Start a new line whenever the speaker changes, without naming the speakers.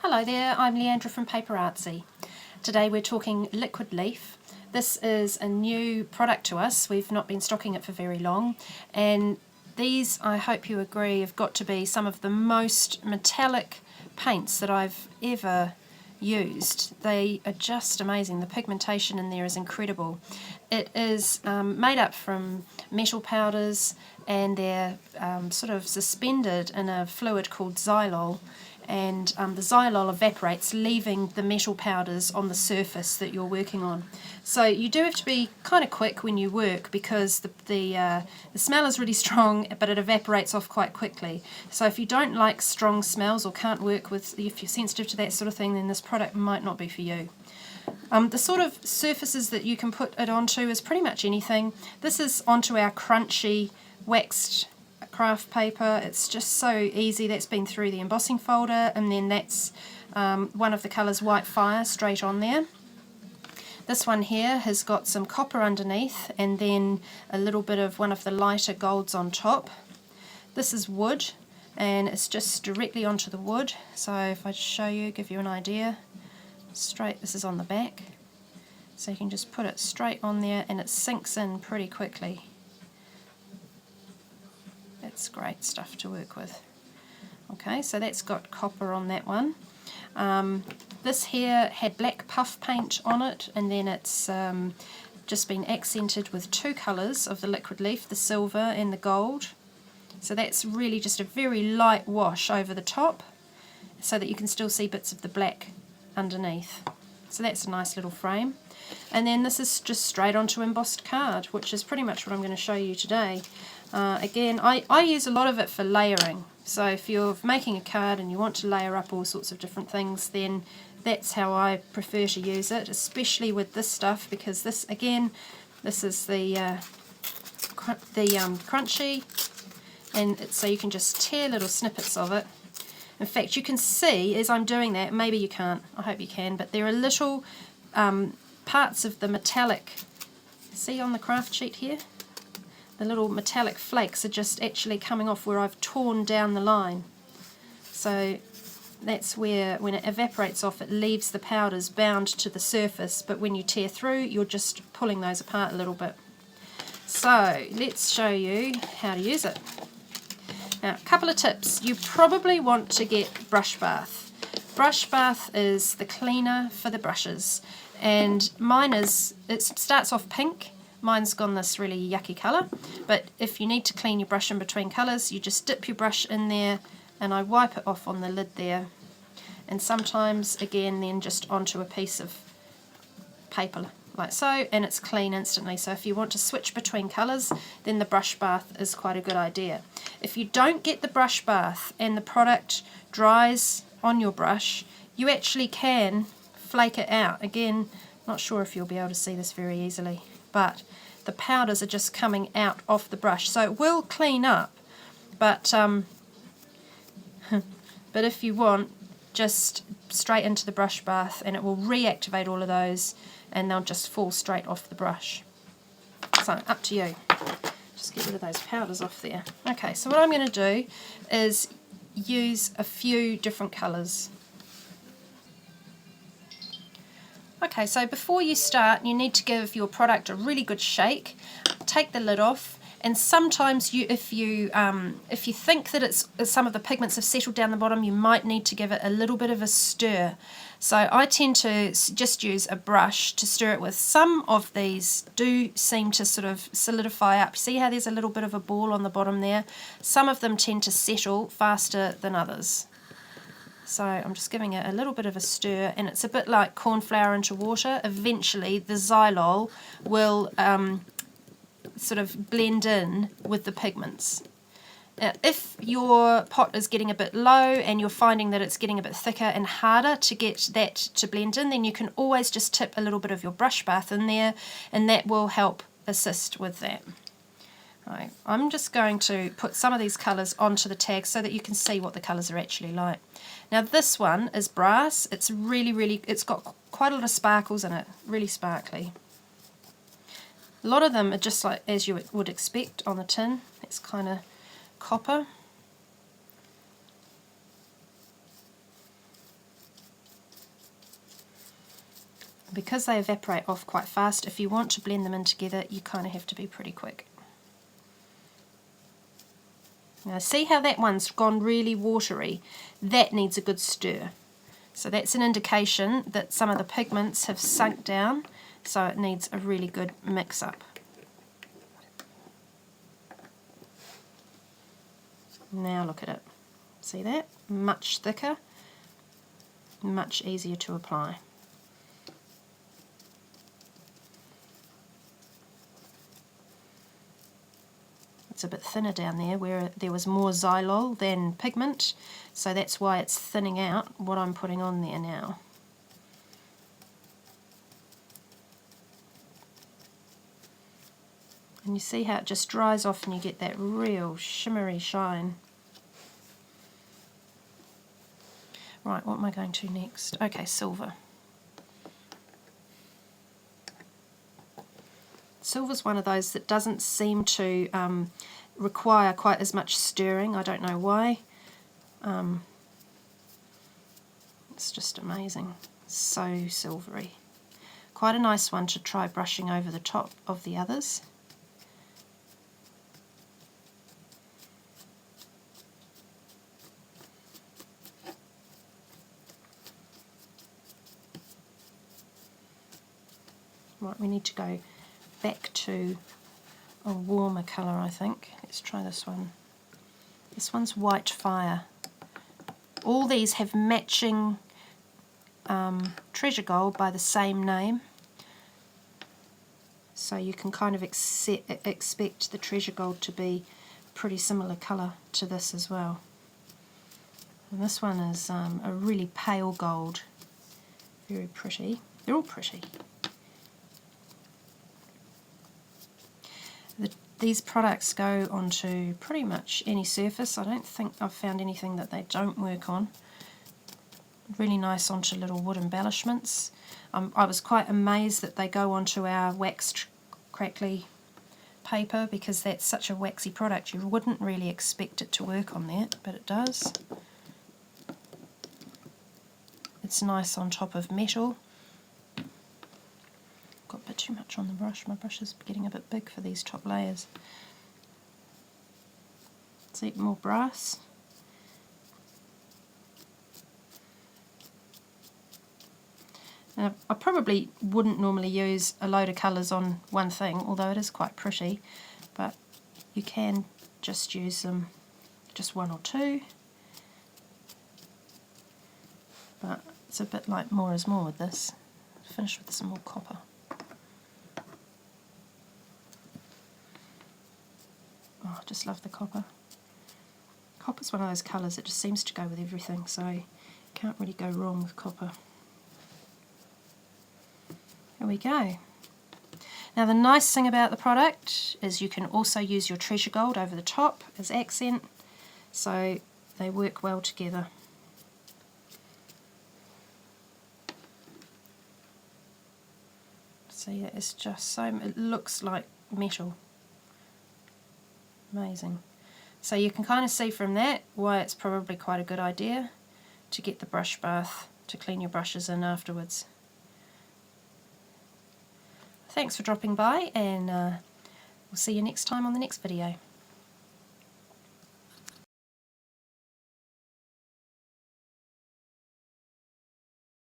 Hello there, I'm Leandra from PaperArtsy. Today we're talking liquid leaf. This is a new product to us. We've not been stocking it for very long, and these, I hope you agree, have got to be some of the most metallic paints that I've ever used. They are just amazing. The pigmentation in there is incredible. It is made up from metal powders, and they're sort of suspended in a fluid called xylol, and the xylol evaporates, leaving the metal powders on the surface that you're working on. So you do have to be kind of quick when you work, because the smell is really strong, but it evaporates off quite quickly. So if you don't like strong smells or can't work with, if you're sensitive to that sort of thing, then this product might not be for you. The sort of surfaces that you can put it onto is pretty much anything. This is onto our crunchy waxed craft paper. It's just so easy. That's been through the embossing folder, and then that's one of the colours, White Fire, straight on there. This one here has got some copper underneath, and then a little bit of one of the lighter golds on top. This is wood, and it's just directly onto the wood. So if I just show you, give you an idea, straight, this is on the back, so you can just put it straight on there and it sinks in pretty quickly. That's great stuff to work with. Okay, so that's got copper on that one. This here had black puff paint on it, and then it's just been accented with two colours of the liquid leaf, the silver and the gold. So that's really just a very light wash over the top, so that you can still see bits of the black underneath. So that's a nice little frame. And then this is just straight onto embossed card, which is pretty much what I'm going to show you today. Again, I use a lot of it for layering. So if you're making a card and you want to layer up all sorts of different things, then that's how I prefer to use it, especially with this stuff, because this, again, this is the crunchy, and so you can just tear little snippets of it. In fact, you can see as I'm doing that, maybe you can't, I hope you can, but there are little parts of the metallic, see on the craft sheet here? The little metallic flakes are just actually coming off where I've torn down the line. So that's where, when it evaporates off, it leaves the powders bound to the surface, but when you tear through, you're just pulling those apart a little bit. So let's show you how to use it. Now, a couple of tips. You probably want to get brush bath. Brush bath is the cleaner for the brushes, and mine is, it starts off pink. Mine's gone this really yucky colour, but if you need to clean your brush in between colours, you just dip your brush in there, and I wipe it off on the lid there, and sometimes again then just onto a piece of paper like so, and it's clean instantly. So if you want to switch between colours, then the brush bath is quite a good idea. If you don't get the brush bath and the product dries on your brush, you actually can flake it out. Again, not sure if you'll be able to see this very easily, but the powders are just coming out off the brush, so it will clean up, but but if you want, just straight into the brush bath, and it will reactivate all of those, and they'll just fall straight off the brush. So up to you. Just get rid of those powders off there. Okay, so what I'm going to do is use a few different colours. Okay, so before you start, you need to give your product a really good shake. Take the lid off, and sometimes if you think that some of the pigments have settled down the bottom, you might need to give it a little bit of a stir. So I tend to just use a brush to stir it with. Some of these do seem to sort of solidify up. See how there's a little bit of a ball on the bottom there? Some of them tend to settle faster than others. So I'm just giving it a little bit of a stir, and it's a bit like corn flour into water. Eventually the xylol will sort of blend in with the pigments. Now, if your pot is getting a bit low and you're finding that it's getting a bit thicker and harder to get that to blend in, then you can always just tip a little bit of your brush bath in there, and that will help assist with that. Right, I'm just going to put some of these colours onto the tag so that you can see what the colours are actually like. Now this one is brass. It's really, it's got quite a lot of sparkles in it, really sparkly. A lot of them are just like as you would expect on the tin. It's kind of copper. Because they evaporate off quite fast, if you want to blend them in together, you kind of have to be pretty quick. Now see how that one's gone really watery? That needs a good stir. So that's an indication that some of the pigments have sunk down, so it needs a really good mix up. Now look at it. See that? Much thicker, much easier to apply. It's a bit thinner down there where there was more xylol than pigment, so that's why it's thinning out what I'm putting on there now. And you see how it just dries off and you get that real shimmery shine. Right, what am I going to next? Okay, silver. Silver's one of those that doesn't seem to require quite as much stirring. I don't know why. It's just amazing. So silvery. Quite a nice one to try brushing over the top of the others. Right, we need to go back to a warmer colour, I think. Let's try this one. This one's White Fire. All these have matching treasure gold by the same name, so you can kind of expect the treasure gold to be a pretty similar colour to this as well. And this one is a really pale gold, very pretty. They're all pretty. These products go onto pretty much any surface. I don't think I've found anything that they don't work on. Really nice onto little wood embellishments. I was quite amazed that they go onto our waxed crackly paper, because that's such a waxy product. You wouldn't really expect it to work on that, but it does. It's nice on top of metal. Got a bit too much on the brush. My brush is getting a bit big for these top layers. See, more brass. Now, I probably wouldn't normally use a load of colours on one thing, although it is quite pretty, but you can just use them, just one or two. But it's a bit like more is more with this. Finish with some more copper. Oh, I just love the copper. Copper's one of those colours that just seems to go with everything, so you can't really go wrong with copper. There we go. Now the nice thing about the product is you can also use your treasure gold over the top as accent, so they work well together. See, it's just so, it looks like metal. Amazing. So you can kind of see from that why it's probably quite a good idea to get the brush bath to clean your brushes in afterwards. Thanks for dropping by, and we'll see you next time on the next video.